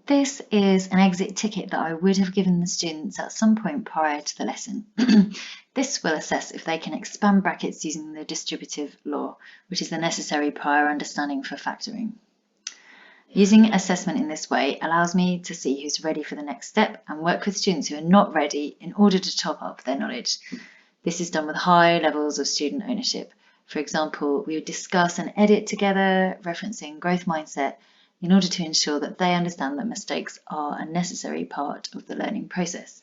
This is an exit ticket that I would have given the students at some point prior to the lesson. This will assess if they can expand brackets using the distributive law, which is the necessary prior understanding for factoring. Using assessment in this way allows me to see who's ready for the next step and work with students who are not ready in order to top up their knowledge. This is done with high levels of student ownership. For example, we would discuss and edit together, referencing growth mindset, in order to ensure that they understand that mistakes are a necessary part of the learning process.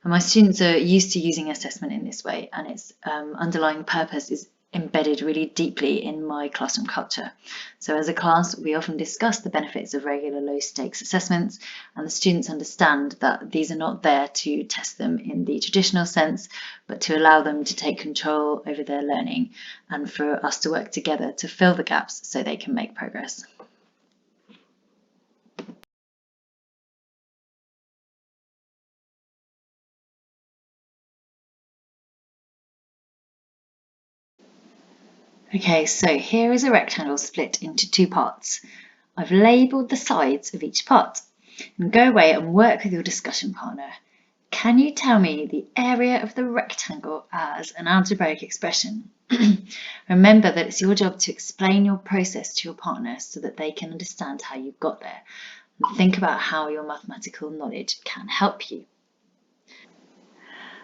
And my students are used to using assessment in this way, and its underlying purpose is embedded really deeply in my classroom culture. So as a class, we often discuss the benefits of regular low-stakes assessments, and the students understand that these are not there to test them in the traditional sense, but to allow them to take control over their learning and for us to work together to fill the gaps so they can make progress. Okay, so here is a rectangle split into two parts. I've labelled the sides of each part. And go away and work with your discussion partner. Can you tell me the area of the rectangle as an algebraic expression? Remember that it's your job to explain your process to your partner so that they can understand how you got there. And think about how your mathematical knowledge can help you.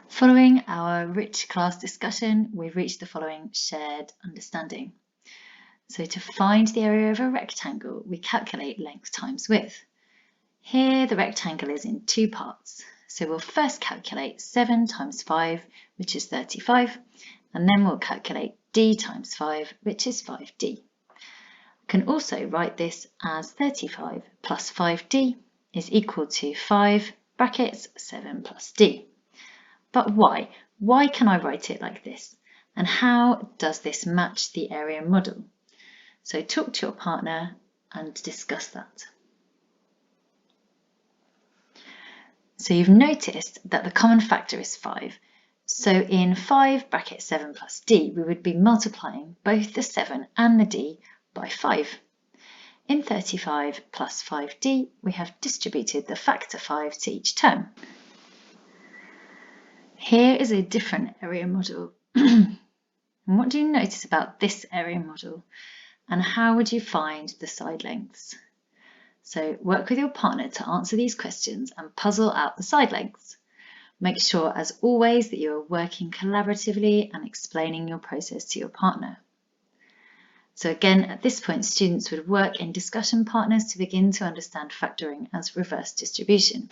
Following our rich class discussion, we've reached the following shared understanding. So to find the area of a rectangle, we calculate length times width. Here the rectangle is in two parts. So we'll first calculate 7 times 5, which is 35, and then we'll calculate d times 5, which is 5d. We can also write this as 35 plus 5d is equal to 5 brackets 7 plus d. But why? Why can I write it like this? And how does this match the area model? So talk to your partner and discuss that. So you've noticed that the common factor is 5. So in 5 bracket 7 plus d, we would be multiplying both the 7 and the d by 5. In 35 plus 5d, we have distributed the factor 5 to each term. Here is a different area model. And what do you notice about this area model? And how would you find the side lengths? So work with your partner to answer these questions and puzzle out the side lengths. Make sure, as always, that you are working collaboratively and explaining your process to your partner. So again, at this point, students would work in discussion partners to begin to understand factoring as reverse distribution.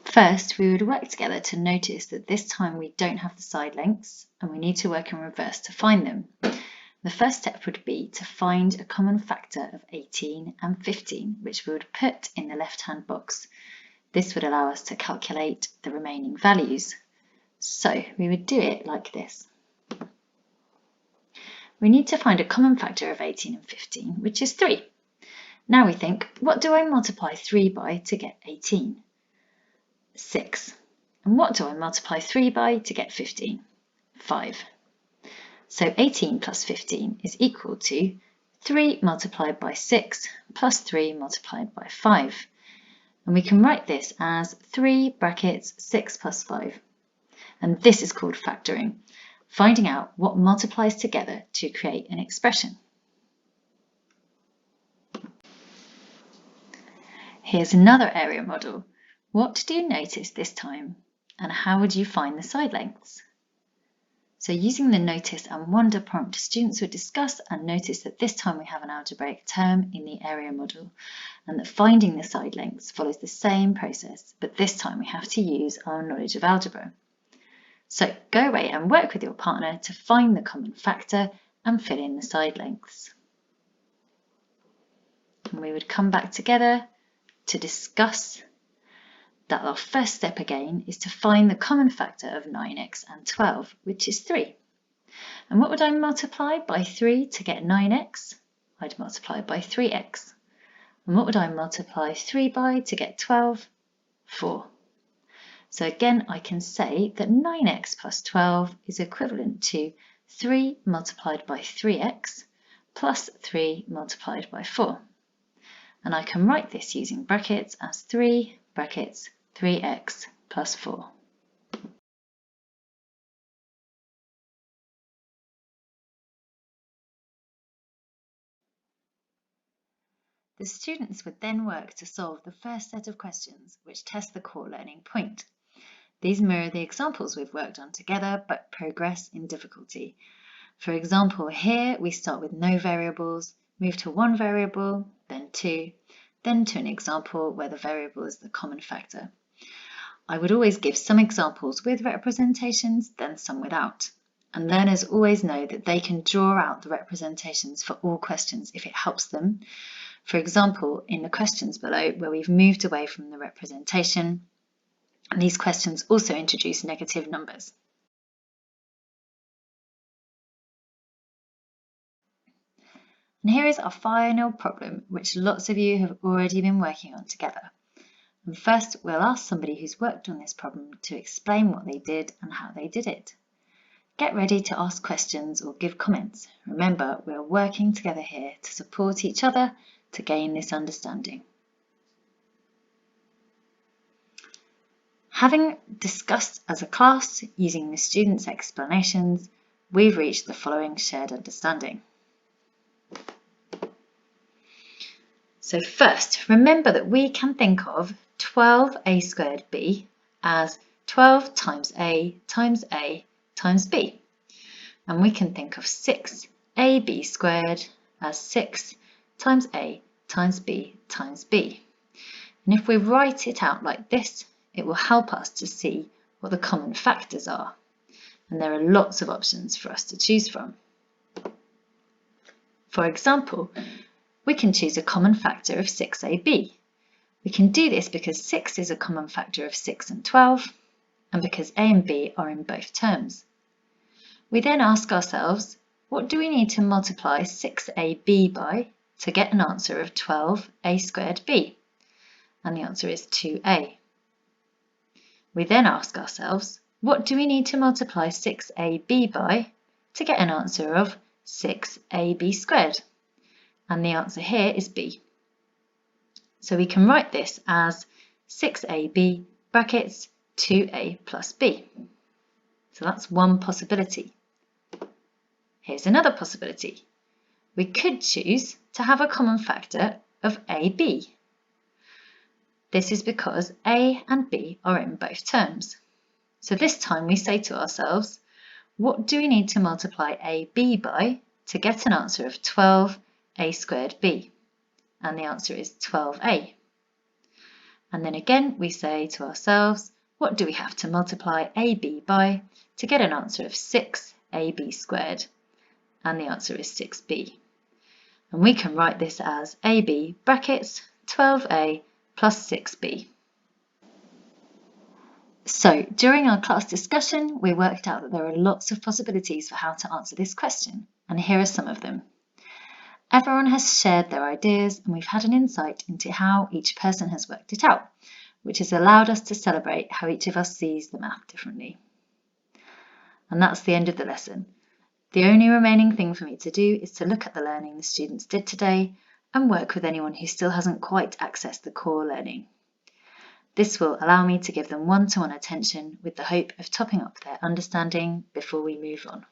First, we would work together to notice that this time we don't have the side lengths and we need to work in reverse to find them. The first step would be to find a common factor of 18 and 15, which we would put in the left-hand box. This would allow us to calculate the remaining values. So we would do it like this. We need to find a common factor of 18 and 15, which is 3. Now we think, what do I multiply 3 by to get 18? 6. And what do I multiply 3 by to get 15? 5. So 18 plus 15 is equal to 3 multiplied by 6 plus 3 multiplied by 5. And we can write this as 3 brackets 6 plus 5. And this is called factoring, finding out what multiplies together to create an expression. Here's another area model. What do you notice this time? And how would you find the side lengths? So using the notice and wonder prompt, students would discuss and notice that this time we have an algebraic term in the area model, and that finding the side lengths follows the same process, but this time we have to use our knowledge of algebra. So go away and work with your partner to find the common factor and fill in the side lengths. And we would come back together to discuss that our first step again is to find the common factor of 9x and 12, which is 3. And what would I multiply by 3 to get 9x? I'd multiply by 3x. And what would I multiply 3 by to get 12? 4. So again, I can say that 9x plus 12 is equivalent to 3 multiplied by 3x plus 3 multiplied by 4. and I can write this using brackets as 3 brackets 3x plus 4. The students would then work to solve the first set of questions which test the core learning point. These mirror the examples we've worked on together but progress in difficulty. For example, here we start with no variables, move to one variable, then two, then to an example where the variable is the common factor. I would always give some examples with representations, then some without. And learners always know that they can draw out the representations for all questions if it helps them. For example, in the questions below where we've moved away from the representation, and these questions also introduce negative numbers. And here is our final problem, which lots of you have already been working on together. And first, we'll ask somebody who's worked on this problem to explain what they did and how they did it. Get ready to ask questions or give comments. Remember, we're working together here to support each other to gain this understanding. Having discussed as a class using the students' explanations, we've reached the following shared understanding. So first, remember that we can think of 12a squared b as 12 times a times b. And we can think of 6ab squared as 6 times a times b times b. And if we write it out like this, it will help us to see what the common factors are. And there are lots of options for us to choose from. For example, we can choose a common factor of 6ab. We can do this because 6 is a common factor of 6 and 12, and because a and b are in both terms. We then ask ourselves, what do we need to multiply 6ab by to get an answer of 12a squared b? And the answer is 2a. We then ask ourselves, what do we need to multiply 6ab by to get an answer of 6ab squared? And the answer here is b. So we can write this as 6ab brackets 2a plus b. So that's one possibility. Here's another possibility. We could choose to have a common factor of ab. This is because a and b are in both terms. So this time we say to ourselves, what do we need to multiply ab by to get an answer of 12a squared b? And the answer is 12a. And then again we say to ourselves, what do we have to multiply ab by to get an answer of 6ab squared? And the answer is 6b. And we can write this as ab brackets 12a plus 6b. So during our class discussion, we worked out that there are lots of possibilities for how to answer this question, and here are some of them. Everyone has shared their ideas, and we've had an insight into how each person has worked it out, which has allowed us to celebrate how each of us sees the math differently. And that's the end of the lesson. The only remaining thing for me to do is to look at the learning the students did today and work with anyone who still hasn't quite accessed the core learning. This will allow me to give them one-to-one attention with the hope of topping up their understanding before we move on.